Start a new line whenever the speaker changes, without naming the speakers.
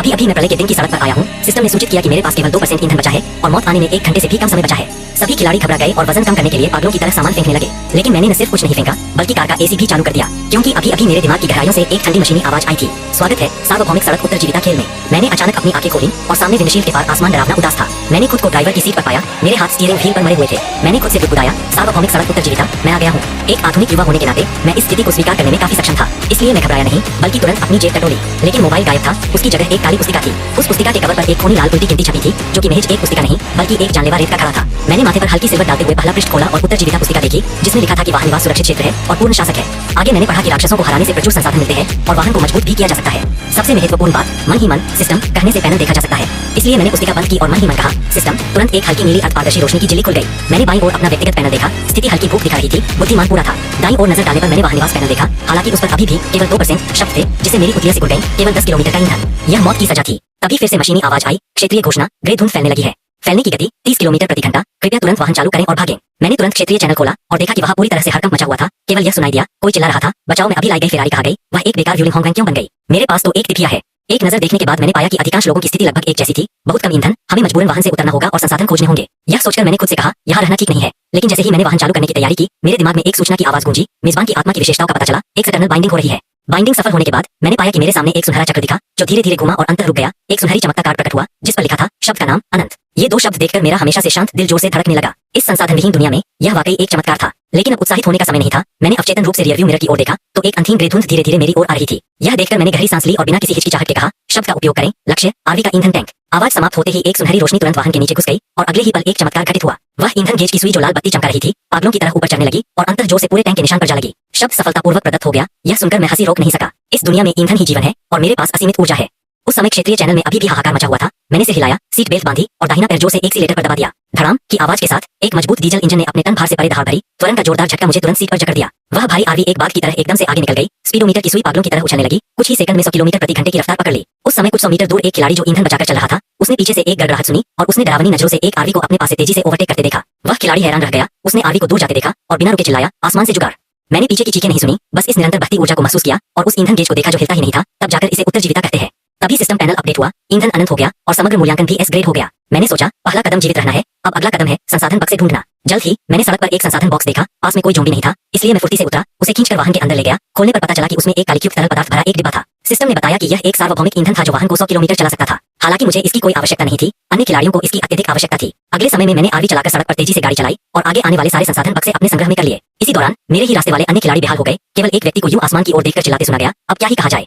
अभी अभी मैं प्रलय के दिन की सड़क पर आया हूँ। सिस्टम ने सूचित किया कि मेरे पास केवल 2% ईंधन बचा है और मौत आने में 1 घंटे से भी कम समय बचा है। सभी खिलाड़ी घबरा गए और वजन कम करने के लिए पागलों की तरह सामान फेंकने लगे। लेकिन मैंने न सिर्फ कुछ नहीं फेंका बल्कि कार का एसी भी चालू कर दिया, क्योंकि अभी अभी मेरे दिमाग की गहराइयों से एक ठंडी मशीनी आवाज आई थी। स्वागत है सार्वभौमिक सड़क उत्तरजीविता खेल में। मैंने अचानक अपनी आंखें खोली और सामने विंडशील्ड के पार आसमान डरावना उदास था। मैंने खुद को ड्राइवर की सीट पर पाया, मेरे हाथ स्टीयरिंग व्हील पर मरे हुए थे। मैंने खुद से बुदबुदाया, सार्वभौमिक सड़क उत्तरजीविता, मैं आ गया हूँ। एक आधुनिक युवा होने के नाते मैं इस स्थिति को स्वीकार करने में काफी सक्षम था, इसलिए मैं घबराया नहीं बल्कि तुरंत अपनी जेब टटोली। लेकिन मोबाइल गायब था, उसकी जगह एक काली पुस्तिका थी। उस पुस्तिका के कवर पर एक खूनी लाल उल्टी गिनती छपी थी, जो कि महज एक पुस्तिका नहीं बल्कि एक जानलेवा रेत का खड़ा था। मैंने माथे पर हल्की सिल्वर डालते हुए पहला पृष्ठ खोला और उत्तरजीविता पुस्तिका देखी, जिसमें लिखा था कि वाहन निवास सुरक्षित क्षेत्र है और पूर्ण शासक है। आगे मैंने पढ़ा कि राक्षसों को हराने से प्रचुर संसाधन मिलते हैं और वाहन को मजबूत भी किया जा सकता है। सबसे महत्वपूर्ण बात, मन ही मन सिस्टम कहने से पैनल देखा जा सकता है। इसलिए मैंने पुस्तिका बंद की और मन ही मन कहा सिस्टम। तुरंत एक हल्की नीली अर्धपारदर्शी रोशनी की झिल्ली खुल गई। मैंने बाईं ओर अपना व्यक्तिगत पैनल देखा, स्थिति हल्की भूख दिखा रही थी, बुद्धिमान पूरा था। दाईं ओर नजर डालने पर मैंने वाहन निवास पैनल देखा, हालांकि उस पर अभी भी केवल 2% शब्द थे, जिससे मेरी उंगलियां सिकुड़ गईं। केवल 10 किलोमीटर का ईंधन, यह मौत की सजा थी। तभी फिर से मशीनी आवाज आई, क्षेत्रीय घोषणा, ग्रे धुंध फैलने लगी है। फैलने की गति 30 किलोमीटर प्रति घंटा, कृपया तुरंत वाहन चालू करें और भागें। मैंने तुरंत क्षेत्रीय चैनल खोला और देखा कि वहाँ पूरी तरह से हड़कंप मचा हुआ था। केवल यह सुनाई दिया, कोई चिल्ला रहा था, बचाओ मैं अभी लाई गई फेरारी कहा गई। वह एक बेकार व्यूलिंग होंगवैन क्यों बन गई? मेरे पास तो एक टिपिया है। एक नजर देखने के बाद मैंने पाया कि अधिकांश लोगों की स्थिति लगभग एक जैसी थी। बहुत कम ईंधन, हमें मजबूरन वाहन से उतरना होगा और संसाधन खोजने होंगे। यह सोचकर मैंने खुद से कहा, यहाँ रहना ठीक नहीं है। लेकिन जैसे ही मैंने वाहन चालू करने की तैयारी की, मेरे दिमाग में एक सूचना की आवाज गूंजी, मेजबान की आत्मा की विशेषताओं का पता चला। एक सटर्नल बाइंडिंग हो रही है। बाइंडिंग सफल होने के बाद मैंने पाया कि मेरे सामने एक सुनहरा चक्र दिखा, जो धीरे धीरे घुमा और अंतर रुक गया। एक सुनहरी चमकता कार्ड प्रकट हुआ, जिस पर लिखा था शब्द का नाम अनंत। ये 2 शब्द देखकर मेरा हमेशा से शांत दिल जोर से धड़कने लगा। इस संसाधन विहीन दुनिया में यह वाकई एक चमत्कार था। लेकिन अब उत्साहित होने का समय नहीं था। मैंने अवचेतन रूप से रियरव्यू मिरर की ओर देखा तो एक अंधीन ग्रे धुंध धीरे धीरे मेरी ओर आ रही थी। यह देखकर मैंने गहरी सांस ली और बिना किसी हिचकिचाहट के कहा, शब्द का उपयोग करें, लक्ष्य आरवी का ईंधन टैंक। आवाज समाप्त होते ही एक सुनहरी रोशनी तुरंत वाहन के नीचे घुस गई और अगले ही पल एक चमत्कार घटित हुआ। वह ईंधन गेज की सुई जो लाल बत्ती चमका रही थी, पागलों की तरह ऊपर चढ़ने लगी और अंतर जोर से पूरे टैंक के निशान पर जा लगी। शब्द सफलतापूर्वक प्रदत्त हो गया। यह सुनकर मैं हंसी रोक नहीं सका। इस दुनिया में ईंधन ही जीवन है और मेरे पास असीमित ऊर्जा है। उस समय क्षेत्रीय चैनल में अभी भी हाहाकार मचा हुआ था। मैंने सिर हिलाया, सीट बेल्ट बांधी और दाहिना पैर जोर से एक्सीलेटर पर दबा दिया। धड़ाम की आवाज के साथ एक मजबूत डीजल इंजन ने अपने टन भार से परे दहाड़ भरी। त्वरण का जोरदार झटका मुझे तुरंत सीट पर जकड़ दिया। वह भारी आरवी एक बात की तरह एकदम से आगे निकल गई। स्पीडोमीटर की सुई पागलों की तरह उछलने लगी। कुछ ही सेकंड में 100 किलोमीटर प्रति घंटे की रफ्तार पकड़ ली। उस समय कुछ 100 मीटर दूर एक खिलाड़ी जो ईंधन बचाकर चल रहा था, उसने पीछे से एक गड़गड़ाहट सुनी और उसने डरावनी नजरों से एक आरवी को अपने पास से तेजी से ओवरटेक करते देखा। वह खिलाड़ी हैरान रह गया। उसने आरवी को दूर जाते देखा और बिना रुके चिल्लाया, आसमान से जुगाड़। मैंने पीछे की चीखें नहीं सुनी, बस इस निरंतर बहती ऊर्जा को महसूस किया और उस ईंधन गेज को देखा जो हिलता ही नहीं था। तब जाकर इसे उत्तरजीविता कहते हैं। तभी सिस्टम पैनल अपडेट हुआ, ईंधन अनंत हो गया और समग्र मूल्यांकन भी एस ग्रेड हो गया। मैंने सोचा, पहला कदम जीवित रहना है, अब अगला कदम है संसाधन बक्से ढूंढना। जल्द ही मैंने सड़क पर एक संसाधन बॉक्स देखा। पास में कोई ज़ॉम्बी नहीं था, इसलिए मैं फुर्ती से उतरा, उसे खींचकर वाहन के अंदर ले गया। खोलने पर पता चला कि उसमें एक कालीक्युक्त तरल पदार्थ भरा एक डिब्बा था। सिस्टम ने बताया कि यह एक सार्वभौमिक ईंधन था जो वाहन को 100 किलोमीटर चला सकता था। हालांकि मुझे इसकी कोई आवश्यकता नहीं थी, अन्य खिलाड़ियों को इसकी अत्यधिक आवश्यकता थी। अगले समय में मैंने आरवी चलाकर सड़क पर तेजी से गाड़ी चलाई और आगे आने वाले सारे संसाधन बक्से अपने संग्रह में कर लिए। इसी दौरान मेरे ही रास्ते वाले अन्य खिलाड़ी बेहाल हो गए। केवल एक व्यक्ति को यूं आसमान की ओर देखकर चिल्लाते सुना गया, अब क्या ही कहा जाए।